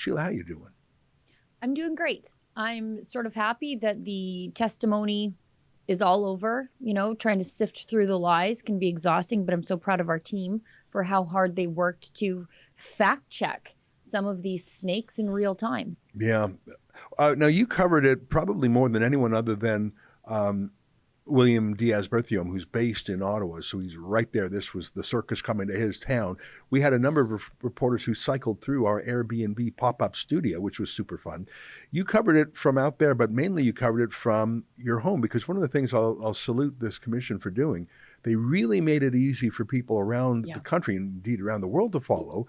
Sheila, how you doing? I'm doing great. I'm sort of happy that the testimony is all over. Trying to sift through the lies can be exhausting, but I'm so proud of our team for how hard they worked to fact check some of these snakes in real time. Yeah. Now, you covered it probably more than anyone other than William Diaz-Berthiaume, who's based in Ottawa, so he's right there. This was the circus coming to his town. We had a number of reporters who cycled through our Airbnb pop-up studio, which was super fun. You covered it from out there, but mainly you covered it from your home, because one of the things I'll salute this commission for doing, they really made it easy for people around the country, and indeed around the world, to follow.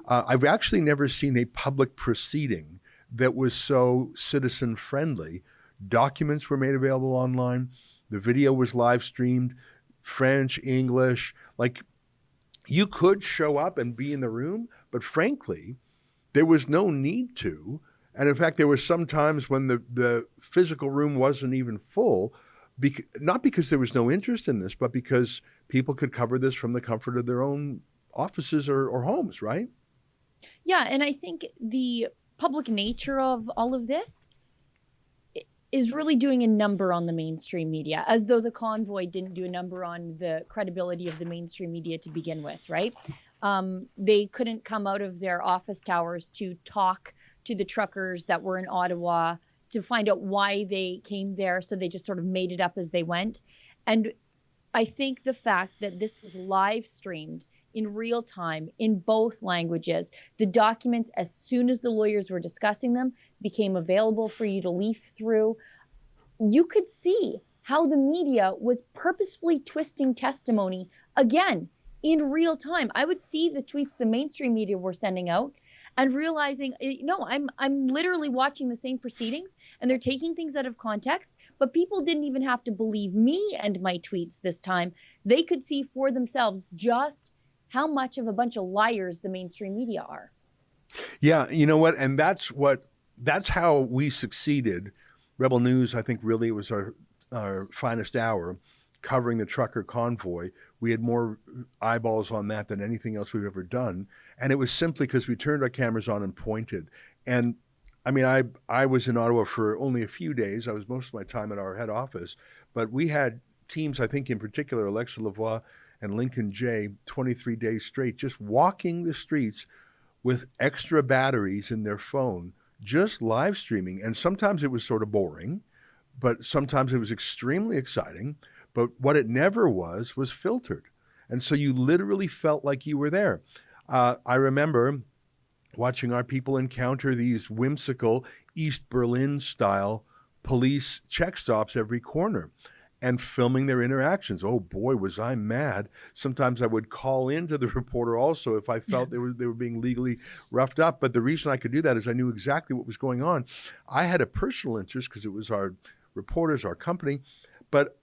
I've actually never seen a public proceeding that was so citizen-friendly. Documents were made available online. The video was live streamed, French, English. Like, you could show up and be in the room, but frankly, there was no need to. And in fact, there were some times when the physical room wasn't even full, not because there was no interest in this, but because people could cover this from the comfort of their own offices or homes, right? Yeah, and I think the public nature of all of this is really doing a number on the mainstream media, as though the convoy didn't do a number on the credibility of the mainstream media to begin with, right? They couldn't come out of their office towers to talk to the truckers that were in Ottawa to find out why they came there, so they just sort of made it up as they went. And I think the fact that this was live streamed in real time in both languages, the documents, as soon as the lawyers were discussing them, became available for you to leaf through. You could see how the media was purposefully twisting testimony again in real time. I would see the tweets the mainstream media were sending out and realizing, no, I'm literally watching the same proceedings, and they're taking things out of context, but people didn't even have to believe me and my tweets this time. They could see for themselves just how much of a bunch of liars the mainstream media are. Yeah, you know what? And that's how we succeeded. Rebel News, I think, really was our finest hour, covering the trucker convoy. We had more eyeballs on that than anything else we've ever done. And it was simply because we turned our cameras on and pointed. And I mean, I was in Ottawa for only a few days. I was most of my time at our head office. But we had teams, I think in particular, Ezra Levant and Lincoln Jay, 23 days straight, just walking the streets with extra batteries in their phone, just live streaming. And sometimes it was sort of boring, but sometimes it was extremely exciting. But what it never was filtered. And so you literally felt like you were there. I remember watching our people encounter these whimsical East Berlin style police check stops every corner, and filming their interactions. Oh boy, was I mad. Sometimes I would call into the reporter also if I felt they were being legally roughed up. But the reason I could do that is I knew exactly what was going on. I had a personal interest because it was our reporters, our company, but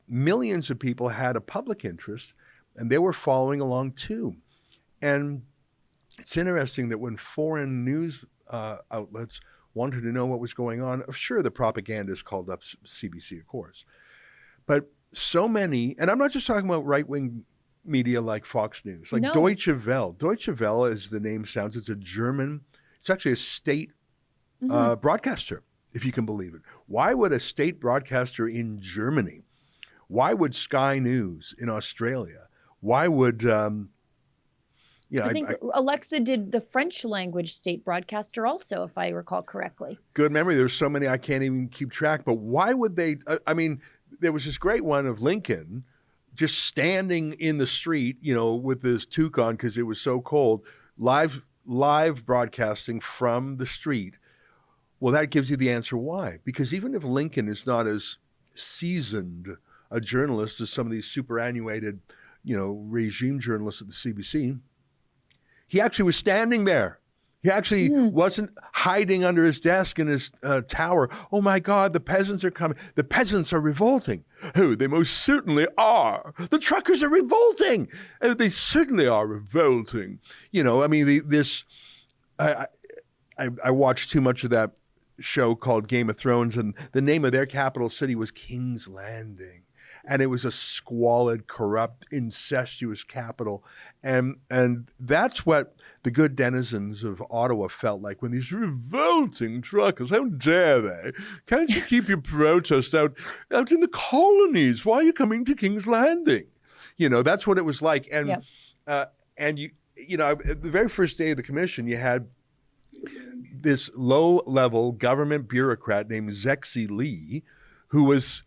millions of people had a public interest, and they were following along too. And it's interesting that when foreign news outlets wanted to know what was going on, sure, the propagandists called up CBC, of course. But so many, and I'm not just talking about right-wing media like Fox News, like Deutsche Welle. Deutsche Welle, as the name sounds, it's actually a state broadcaster, if you can believe it. Why would a state broadcaster in Germany? Why would Sky News in Australia? Why would, I think Alexa did the French language state broadcaster also, if I recall correctly. Good memory. There's so many I can't even keep track. But why would they? I mean, there was this great one of Lincoln just standing in the street, with his toque on because it was so cold, live broadcasting from the street. Well, that gives you the answer why. Because even if Lincoln is not as seasoned a journalist as some of these superannuated, regime journalists at the CBC, he actually was standing there. He actually wasn't hiding under his desk in his tower. Oh my God, the peasants are coming. The peasants are revolting. Oh, they most certainly are. The truckers are revolting. Oh, they certainly are revolting. I mean, I watched too much of that show called Game of Thrones, and the name of their capital city was King's Landing. and it was a squalid, corrupt, incestuous capital. And that's what the good denizens of Ottawa felt like when these revolting truckers, how dare they? Can't you keep your protest out in the colonies? Why are you coming to King's Landing? That's what it was like. And and the very first day of the commission, you had this low-level government bureaucrat named Zexi Lee, who was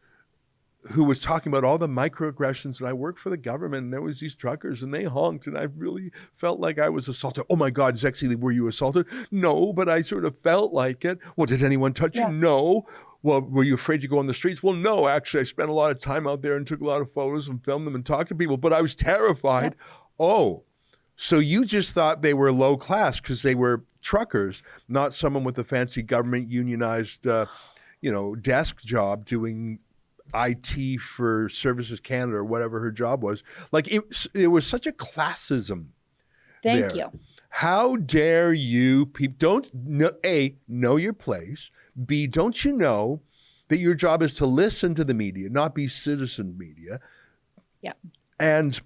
talking about all the microaggressions. And I worked for the government, and there was these truckers, and they honked, and I really felt like I was assaulted. Oh my God, Zexi Lee, were you assaulted? No, but I sort of felt like it. Well, did anyone touch you? No. Well, were you afraid to go on the streets? Well, no, actually, I spent a lot of time out there and took a lot of photos and filmed them and talked to people, but I was terrified. Oh, so you just thought they were low class because they were truckers, not someone with a fancy government unionized, desk job doing IT for Services Canada or whatever her job was. Like it was such a classism. Thank you. How dare you people don't know, A, know your place. B, don't you know that your job is to listen to the media, not be citizen media? Yeah. And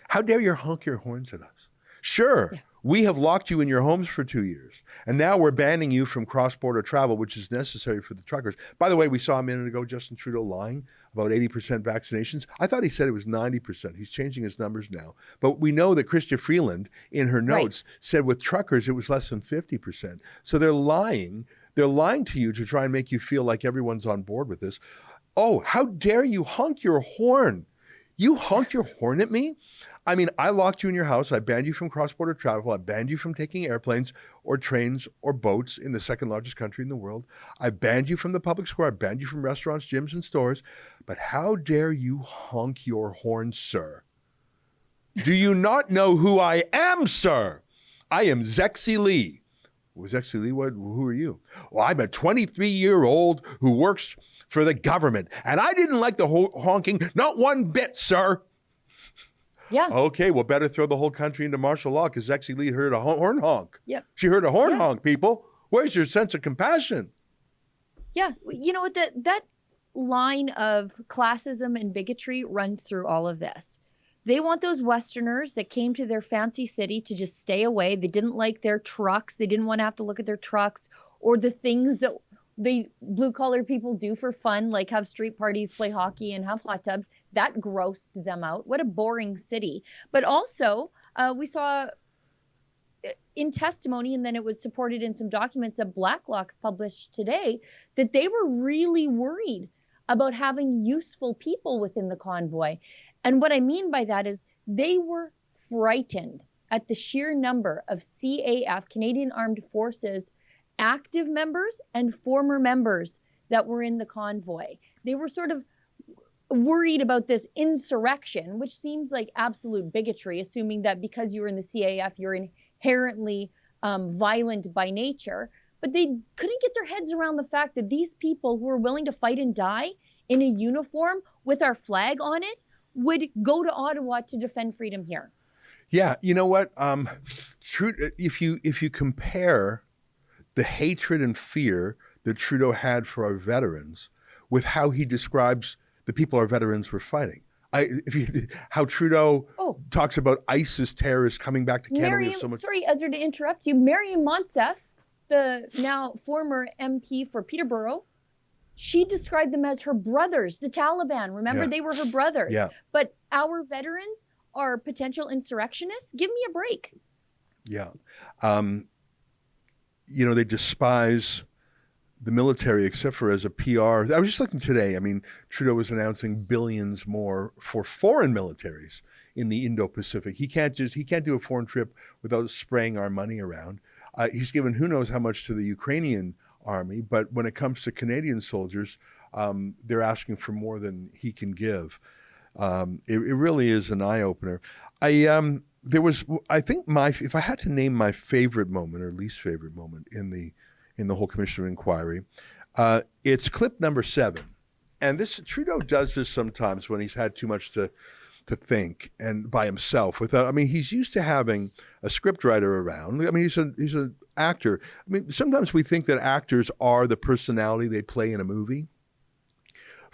how dare you honk your horns at us? Sure, we have locked you in your homes for 2 years, and now we're banning you from cross-border travel, which is necessary for the truckers. By the way, we saw a minute ago Justin Trudeau lying about 80% vaccinations. I thought he said it was 90%. He's changing his numbers now. But we know that Chrystia Freeland, in her notes, said with truckers it was less than 50%. So they're lying. They're lying to you to try and make you feel like everyone's on board with this. Oh, how dare you honk your horn? You honked your horn at me? I mean, I locked you in your house. I banned you from cross-border travel. I banned you from taking airplanes or trains or boats in the second largest country in the world. I banned you from the public square. I banned you from restaurants, gyms, and stores. But how dare you honk your horn, sir? Do you not know who I am, sir? I am Zexi Lee. Was Zexi Lee? Who are you? Well, I'm a 23-year-old who works for the government, and I didn't like the honking, not one bit, sir. Yeah. Okay, well, better throw the whole country into martial law because Zexi Lee heard a horn honk. Yep. She heard a horn honk, people. Where's your sense of compassion? Yeah. You know what? That line of classism and bigotry runs through all of this. They want those Westerners that came to their fancy city to just stay away. They didn't like their trucks. They didn't want to have to look at their trucks or the things that the blue-collar people do for fun, like have street parties, play hockey, and have hot tubs. That grossed them out. What a boring city. But also, we saw in testimony, and then it was supported in some documents that Blacklock's published today, that they were really worried about having useful people within the convoy. And what I mean by that is they were frightened at the sheer number of CAF, Canadian Armed Forces, active members and former members that were in the convoy. They were sort of worried about this insurrection, which seems like absolute bigotry, assuming that because you're in the CAF, you're inherently violent by nature. But they couldn't get their heads around the fact that these people who were willing to fight and die in a uniform with our flag on it would go to Ottawa to defend freedom here. Yeah, you know what? If you compare the hatred and fear that Trudeau had for our veterans with how he describes the people our veterans were fighting. How Trudeau talks about ISIS terrorists coming back to Canada. Sorry, Ezra, to interrupt you. Mariam Monsef, the now former MP for Peterborough, she described them as her brothers, the Taliban. Remember, they were her brothers. Yeah. But our veterans are potential insurrectionists? Give me a break. Yeah. They despise the military except for as a PR. I was just looking today. I mean, Trudeau was announcing billions more for foreign militaries in the Indo-Pacific. He can't do a foreign trip without spraying our money around. He's given who knows how much to the Ukrainian army, but when it comes to Canadian soldiers, they're asking for more than he can give. It really is an eye-opener. If I had to name my favorite moment or least favorite moment in the whole Commission of Inquiry, it's clip number 7. And Trudeau does this sometimes when he's had too much to think and by himself. He's used to having a scriptwriter around. I mean, he's an actor. I mean, sometimes we think that actors are the personality they play in a movie.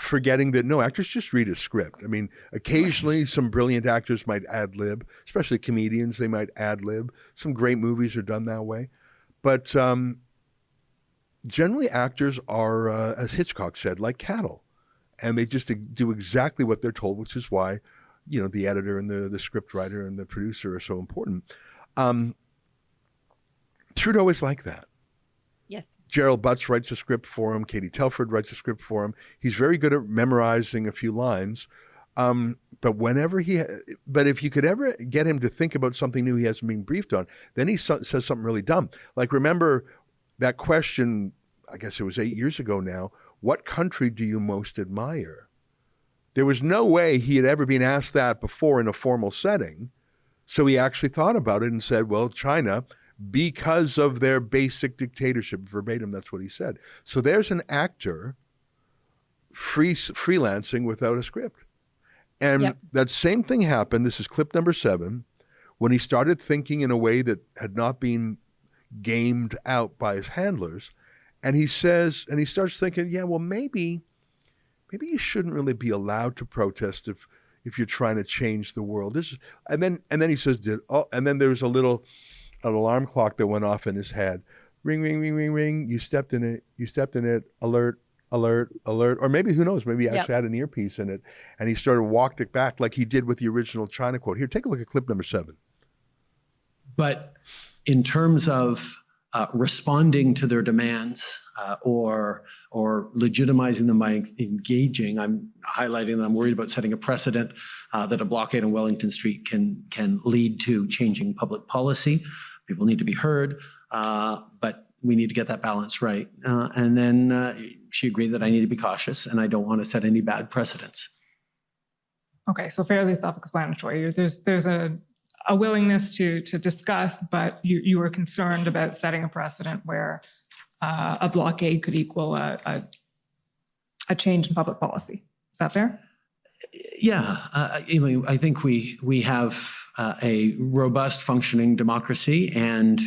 forgetting that no, actors just read a script. I mean, occasionally some brilliant actors might ad lib, especially comedians, they might ad lib. Some great movies are done that way. But generally actors are, as Hitchcock said, like cattle. And they just do exactly what they're told, which is why, the editor and the script writer and the producer are so important. Trudeau is like that. Yes. Gerald Butts writes a script for him. Katie Telford writes a script for him. He's very good at memorizing a few lines. But if you could ever get him to think about something new he hasn't been briefed on, then he says something really dumb. Like, remember that question, I guess it was 8 years ago now, what country do you most admire? There was no way he had ever been asked that before in a formal setting. So he actually thought about it and said, well, China, because of their basic dictatorship. Verbatim, that's what he said. So there's an actor freelancing without a script. And that same thing happened, this is clip number 7, when he started thinking in a way that had not been gamed out by his handlers. And he starts thinking, yeah, well, maybe you shouldn't really be allowed to protest if you're trying to change the world. And then he says, and then there was an alarm clock that went off in his head. Ring, ring, ring, ring, ring. You stepped in it. Alert, alert, alert. Or maybe, who knows, maybe he actually had an earpiece in it. And he walked it back like he did with the original China quote. Here, take a look at clip number 7. But in terms of responding to their demands or legitimizing them by engaging, I'm highlighting that I'm worried about setting a precedent that a blockade on Wellington Street can lead to changing public policy. People need to be heard, but we need to get that balance right. And then she agreed that I need to be cautious and I don't want to set any bad precedents. Okay, so fairly self-explanatory. There's a willingness to discuss, but you were concerned about setting a precedent where a blockade could equal a change in public policy. Is that fair? Yeah, I think we have a robust functioning democracy, and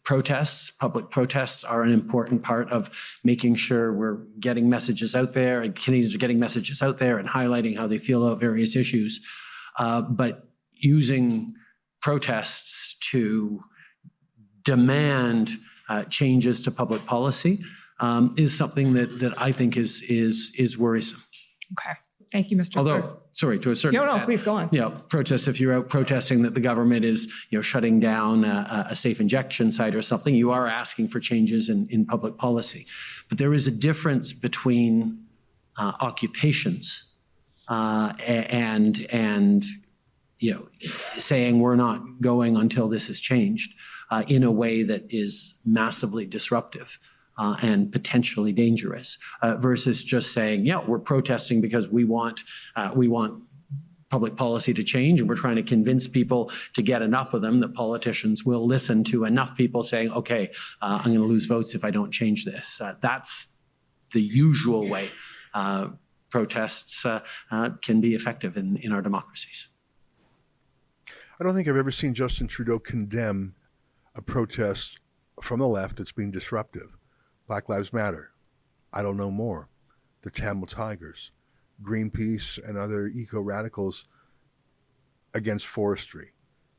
public protests are an important part of making sure we're getting messages out there, and Canadians are getting messages out there and highlighting how they feel about various issues. But using protests to demand changes to public policy is something that I think is worrisome. Okay. Thank you, Mr. Although, sorry, to a certain extent. No, please go on. Protests, if you're out protesting that the government is, shutting down a safe injection site or something, you are asking for changes in public policy. But there is a difference between occupations and saying we're not going until this is changed in a way that is massively disruptive and potentially dangerous, versus just saying, we're protesting because we want public policy to change, and we're trying to convince people to get enough of them that politicians will listen to enough people saying, okay, I'm going to lose votes if I don't change this. That's the usual way protests can be effective in our democracies. I don't think I've ever seen Justin Trudeau condemn a protest from the left that's been disruptive. Black Lives Matter, I Don't Know More, the Tamil Tigers, Greenpeace and other eco-radicals against forestry,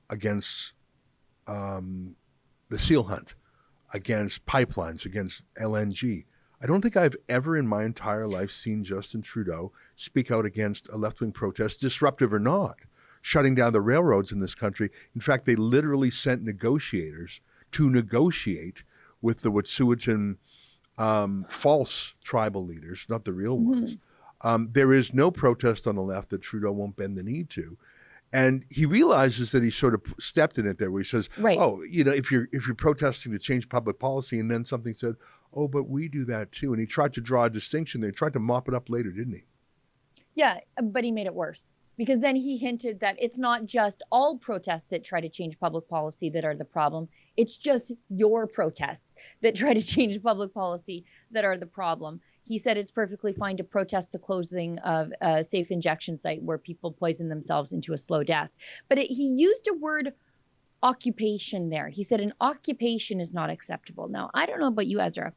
against the seal hunt, against pipelines, against LNG. I don't think I've ever in my entire life seen Justin Trudeau speak out against a left-wing protest, disruptive or not, shutting down the railroads in this country. In fact, they literally sent negotiators to negotiate with the Wet'suwet'en false tribal leaders, not the real ones. There is no protest on the left that Trudeau won't bend the knee to. And he realizes that he sort of stepped in it there where he says, if you're protesting to change public policy, and then something said, oh, but we do that too. And he tried to draw a distinction there. He tried to mop it up later, didn't he? Yeah, but he made it worse. Because then he hinted that it's not just all protests that try to change public policy that are the problem. It's just your protests that try to change public policy that are the problem. He said it's perfectly fine to protest the closing of a safe injection site where people poison themselves into a slow death. But he used a word occupation there. He said an occupation is not acceptable. Now, I don't know about you, Ezra,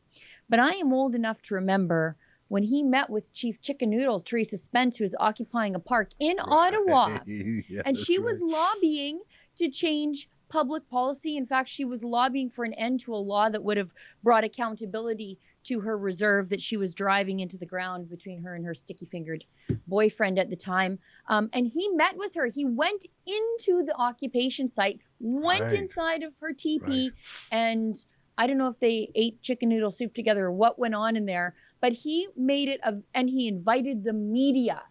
but I am old enough to remember when he met with Chief Chicken Noodle, Teresa Spence, who was occupying a park in Ottawa. Yeah, And she that's was right. lobbying to change public policy. In fact, she was lobbying for an end to a law that would have brought accountability to her reserve that she was driving into the ground between her and her sticky-fingered boyfriend at the time. And he met with her. He went into the occupation site, went Right. inside of her teepee, Right. and I don't know if they ate chicken noodle soup together or what went on in there, but he made it, and he invited the media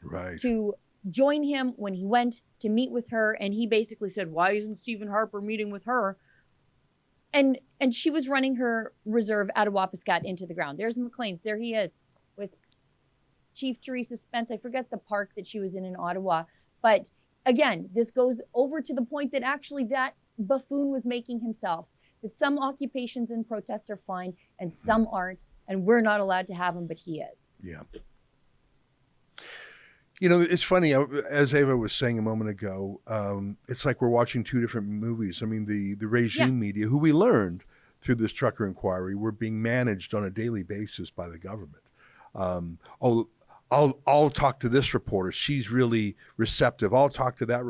Right. to join him when he went to meet with her. And he basically said, why isn't Stephen Harper meeting with her? And she was running her reserve at Attawapiskat into the ground. There's McLean. There he is with Chief Teresa Spence. I forget the park that she was in Ottawa. But again, this goes over to the point that actually that buffoon was making himself, that some occupations and protests are fine and some aren't, and we're not allowed to have them, but he is. Yeah. You know, it's funny, as Ava was saying a moment ago, it's like we're watching two different movies. I mean, the regime media, who we learned through this trucker inquiry, were being managed on a daily basis by the government. I'll talk to this reporter. She's really receptive. I'll talk to that.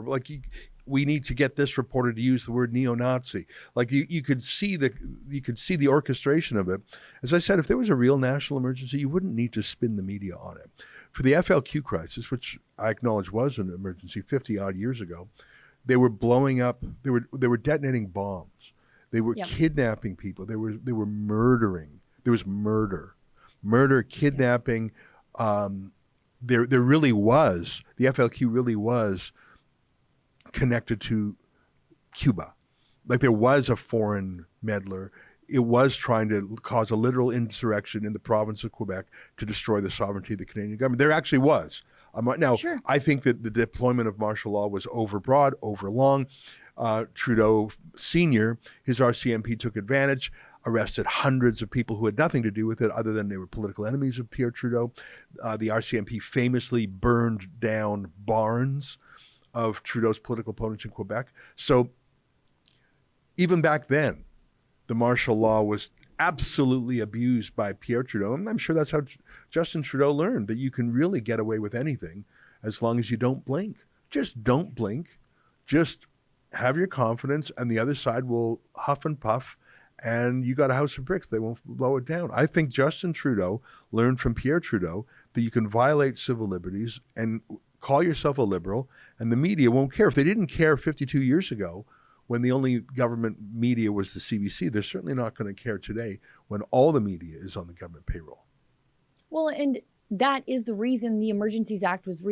We need to get this reporter to use the word neo-Nazi. Like you could see the orchestration of it. As I said, if there was a real national emergency, you wouldn't need to spin the media on it. For the FLQ crisis, which I acknowledge was an emergency 50 odd years ago, they were blowing up. They were detonating bombs. They were kidnapping people. They were murdering. There was murder, kidnapping. There really was, the FLQ really was connected to Cuba. Like there was a foreign meddler. It was trying to cause a literal insurrection in the province of Quebec to destroy the sovereignty of the Canadian government. There actually was. Now, Sure. I think that the deployment of martial law was overbroad, overlong. Trudeau Sr., his RCMP took advantage, arrested hundreds of people who had nothing to do with it other than they were political enemies of Pierre Trudeau. The RCMP famously burned down barns of Trudeau's political opponents in Quebec. So even back then, the martial law was absolutely abused by Pierre Trudeau. And I'm sure that's how Justin Trudeau learned that you can really get away with anything as long as you don't blink. Just don't blink. Just have your confidence, and the other side will huff and puff, and you got a house of bricks. They won't blow it down. I think Justin Trudeau learned from Pierre Trudeau that you can violate civil liberties and call yourself a liberal, and the media won't care. If they didn't care 52 years ago, when the only government media was the CBC, they're certainly not going to care today when all the media is on the government payroll. Well, and that is the reason the Emergencies Act was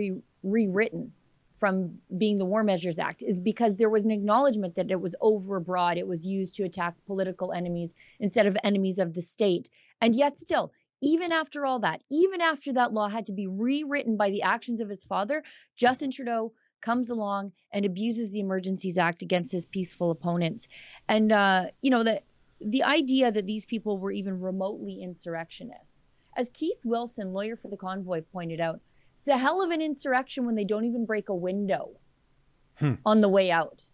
rewritten from being the War Measures Act, is because there was an acknowledgement that it was overbroad. It was used to attack political enemies instead of enemies of the state. And yet still, even after all that, even after that law had to be rewritten by the actions of his father, Justin Trudeau comes along and abuses the Emergencies Act against his peaceful opponents. And, the idea that these people were even remotely insurrectionists. As Keith Wilson, lawyer for the convoy, pointed out, it's a hell of an insurrection when they don't even break a window on the way out.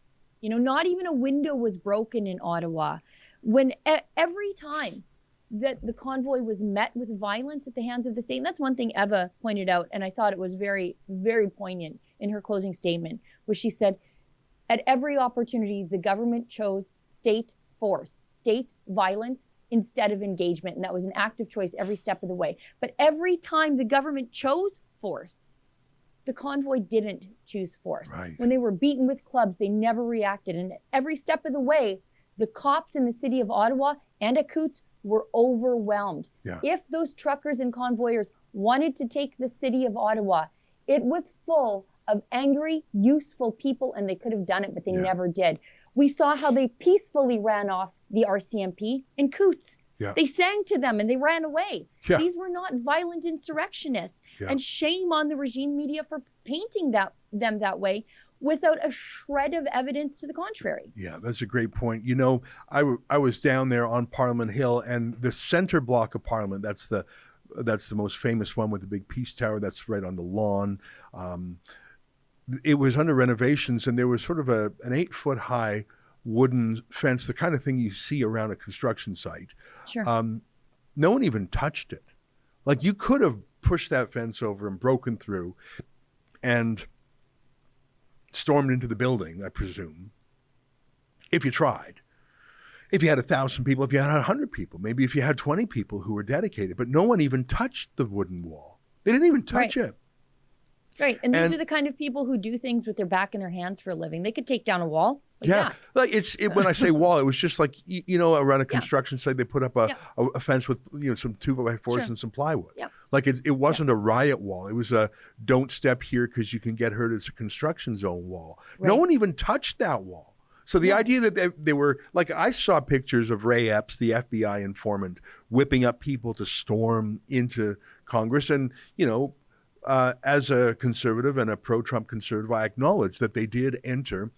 Not even a window was broken in Ottawa. When every time that the convoy was met with violence at the hands of the state, and that's one thing Eva pointed out, and I thought it was very, very poignant in her closing statement, where she said, at every opportunity, the government chose state force, state violence, instead of engagement. And that was an active choice every step of the way. But every time the government chose force, the convoy didn't choose force. Right. When they were beaten with clubs, they never reacted. And every step of the way, the cops in the city of Ottawa and at Coutts were overwhelmed. Yeah. If those truckers and convoyers wanted to take the city of Ottawa, it was full of angry, useful people, and they could have done it, but they never did. We saw how they peacefully ran off the RCMP in Coutts. Yeah. They sang to them and they ran away. Yeah. These were not violent insurrectionists. Yeah. And shame on the regime media for painting them that way without a shred of evidence to the contrary. Yeah, that's a great point. I was down there on Parliament Hill, and the center block of Parliament, that's the most famous one with the big peace tower that's right on the lawn. It was under renovations, and there was sort of an 8-foot high wooden fence, the kind of thing you see around a construction site. Sure. No one even touched it. Like you could have pushed that fence over and broken through and stormed into the building, I presume, if you tried. If you had 1,000 people, if you had 100 people, maybe if you had 20 people who were dedicated, but no one even touched the wooden wall. They didn't even touch it. Right. And these are the kind of people who do things with their back and their hands for a living. They could take down a wall. Like that. Like when I say wall, it was just like, around a construction site, they put up a fence with, some 2x4s and some plywood. Yeah. Like it wasn't a riot wall. It was a don't step here because you can get hurt as a construction zone wall. Right. No one even touched that wall. So the idea that they were, like I saw pictures of Ray Epps, the FBI informant, whipping up people to storm into Congress. And, as a conservative and a pro-Trump conservative, I acknowledge that they did enter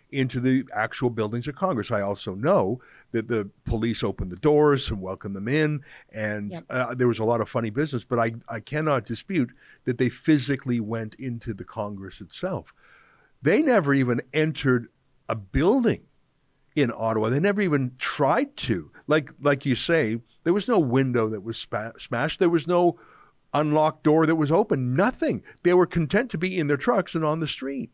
into the actual buildings of Congress. I also know that the police opened the doors and welcomed them in, and there was a lot of funny business, but I cannot dispute that they physically went into the Congress itself. They never even entered a building in Ottawa. They never even tried to. Like you say, there was no window that was smashed. There was no unlocked door that was open. Nothing. They were content to be in their trucks and on the street.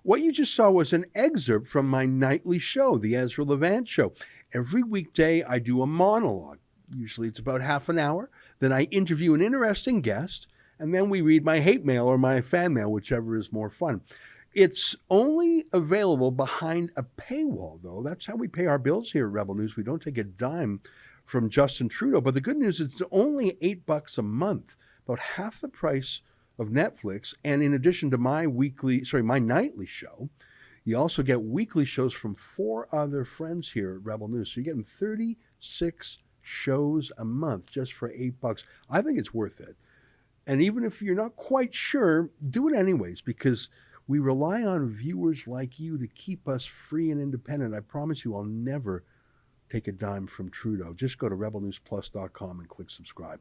What you just saw was an excerpt from my nightly show, the Ezra Levant Show. Every weekday, I do a monologue. Usually it's about half an hour. Then I interview an interesting guest, and then we read my hate mail or my fan mail, whichever is more fun. It's only available behind a paywall, though. That's how we pay our bills here at Rebel News. We don't take a dime from Justin Trudeau. But the good news is it's only $8 a month, about half the price of Netflix. And in addition to my nightly show, you also get weekly shows from 4 other friends here at Rebel News. So you're getting 36 shows a month just for $8. I think it's worth it. And even if you're not quite sure, do it anyways, because we rely on viewers like you to keep us free and independent. I promise you I'll never take a dime from Trudeau. Just go to rebelnewsplus.com and click subscribe.